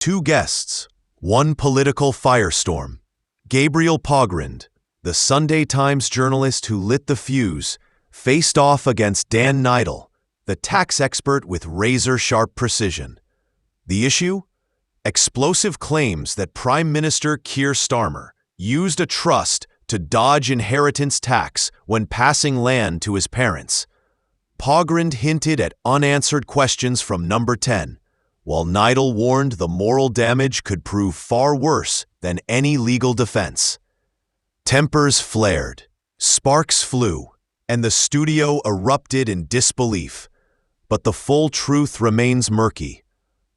Two guests, one political firestorm. Gabriel Pogrund, the Sunday Times journalist who lit the fuse, faced off against Dan Neidl, the tax expert with razor-sharp precision. The issue? Explosive claims that Prime Minister Keir Starmer used a trust to dodge inheritance tax when passing land to his parents. Pogrund hinted at unanswered questions from number 10, while Neidl warned the moral damage could prove far worse than any legal defense. Tempers flared, sparks flew, and the studio erupted in disbelief. But the full truth remains murky.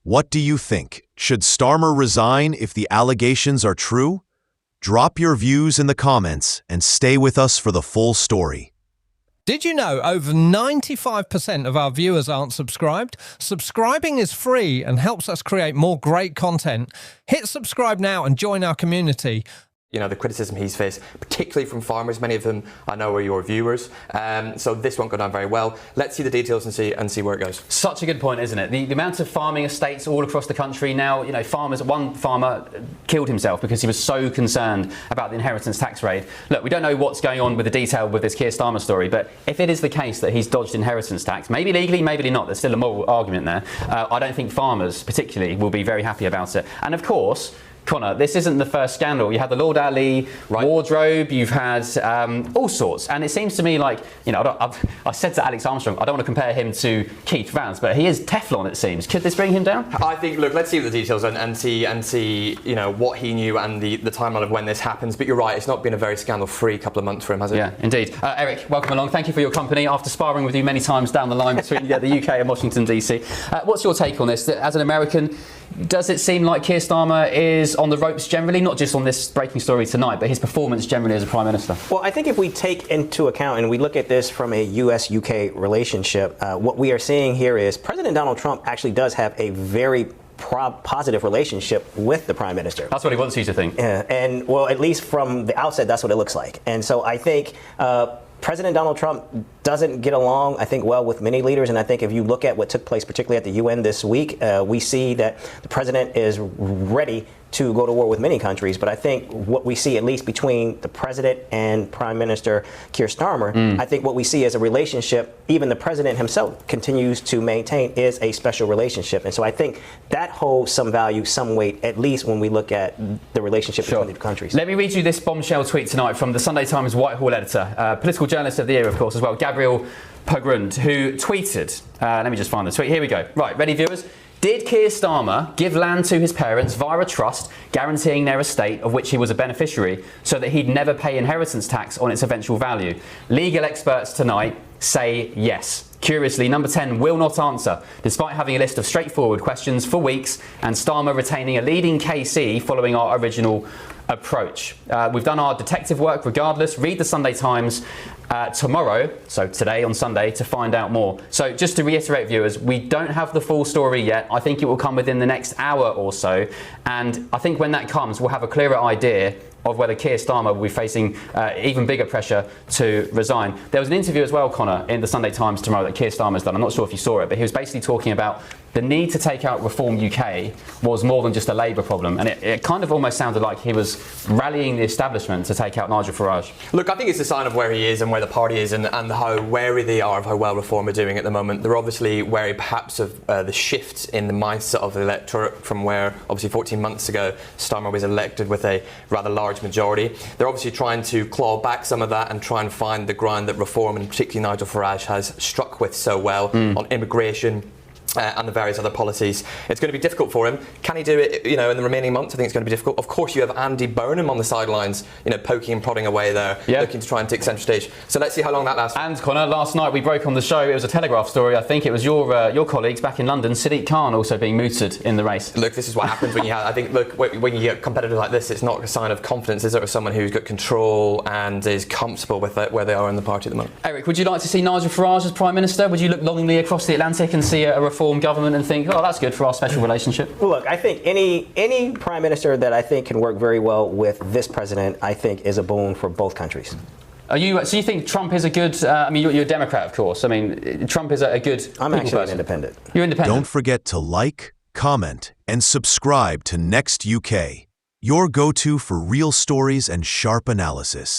What do you think? Should Starmer resign if the allegations are true? Drop your views in the comments and stay with us for the full story. Did you know over 95% of our viewers aren't subscribed? Subscribing is free and helps us create more great content. Hit subscribe now and join our community. You know, the criticism he's faced, particularly from farmers, many of them I know are your viewers. So this won't go down very well. Let's see the details and see where it goes. Such a good point, isn't it? The amount of farming estates all across the country now, you know, one farmer killed himself because he was so concerned about the inheritance tax raid. Look, we don't know what's going on with the detail with this Keir Starmer story, but if it is the case that he's dodged inheritance tax, maybe legally, maybe not, there's still a moral argument there. I don't think farmers particularly will be very happy about it. And of course, Connor, this isn't the first scandal. You had the Lord Ali wardrobe, you've had all sorts. And it seems to me like, you know, I said to Alex Armstrong, I don't want to compare him to Keith Vance, but he is Teflon, it seems. Could this bring him down? I think, look, let's see the details and see, you know, what he knew and the timeline of when this happens. But you're right, it's not been a very scandal-free couple of months for him, has it? Yeah, indeed. Eric, welcome along. Thank you for your company after sparring with you many times down the line between the UK and Washington, D.C. What's your take on this? As an American, does it seem like Keir Starmer is on the ropes generally, not just on this breaking story tonight, but his performance generally as a Prime Minister? Well, I think if we take into account and we look at this from a US-UK relationship, what we are seeing here is President Donald Trump actually does have a very positive relationship with the Prime Minister. That's what he wants you to think. And, well, at least from the outset, that's what it looks like. And so I think President Donald Trump doesn't get along, I think, well with many leaders. And I think if you look at what took place, particularly at the UN this week, we see that the president is ready to go to war with many countries. But I think what we see, at least between the president and Prime Minister Keir Starmer, I think what we see is a relationship, even the president himself continues to maintain, is a special relationship. And so I think that holds some value, some weight, at least when we look at the relationship between the countries. Let me read you this bombshell tweet tonight from the Sunday Times Whitehall editor, political journalist of the year, of course, as well, Gabriel Pogrund, who tweeted, let me just find the tweet, here we go. Right, ready, viewers? Did Keir Starmer give land to his parents via a trust guaranteeing their estate of which he was a beneficiary so that he'd never pay inheritance tax on its eventual value? Legal experts tonight say yes. Curiously, number 10 will not answer, despite having a list of straightforward questions for weeks and Starmer retaining a leading KC following our original approach. We've done our detective work regardless. Read the Sunday Times tomorrow, so today on Sunday, to find out more. So just to reiterate, viewers, we don't have the full story yet. I think it will come within the next hour or so. And I think when that comes, we'll have a clearer idea of whether Keir Starmer will be facing even bigger pressure to resign. There was an interview as well, Connor, in the Sunday Times tomorrow that Keir Starmer's done. I'm not sure if you saw it, but he was basically talking about the need to take out Reform UK was more than just a Labour problem. And it kind of almost sounded like he was rallying the establishment to take out Nigel Farage. Look, I think it's a sign of where he is and where the party is and how wary they are of how well Reform are doing at the moment. They're obviously wary perhaps of the shift in the mindset of the electorate from where obviously 14 months ago Starmer was elected with a rather large majority. They're obviously trying to claw back some of that and try and find the ground that Reform and particularly Nigel Farage has struck with so well on immigration and the various other policies. It's going to be difficult for him. Can he do it, you know, in the remaining months? I think it's going to be difficult. Of course, you have Andy Burnham on the sidelines, you know, poking and prodding away there, looking to try and take centre stage. So let's see how long that lasts. And Connor, last night we broke on the show, it was a Telegraph story, I think it was your colleagues back in London, Sadiq Khan also being mooted in the race. Look, this is what happens when you have, I think, look, when you get competitors like this, it's not a sign of confidence, is it, of someone who's got control and is comfortable with where they are in the party at the moment. Eric, would you like to see Nigel Farage as Prime Minister? Would you look longingly across the Atlantic and see a Reform government and think, oh, that's good for our special relationship? Well, look, I think any Prime Minister that I think can work very well with this president, I think is a boon for both countries. So you think Trump is a good, I mean, you're a Democrat, of course. I mean, Trump is a good I'm actually person. independent. You're independent. Don't forget to like, comment, and subscribe to Next UK, your go-to for real stories and sharp analysis.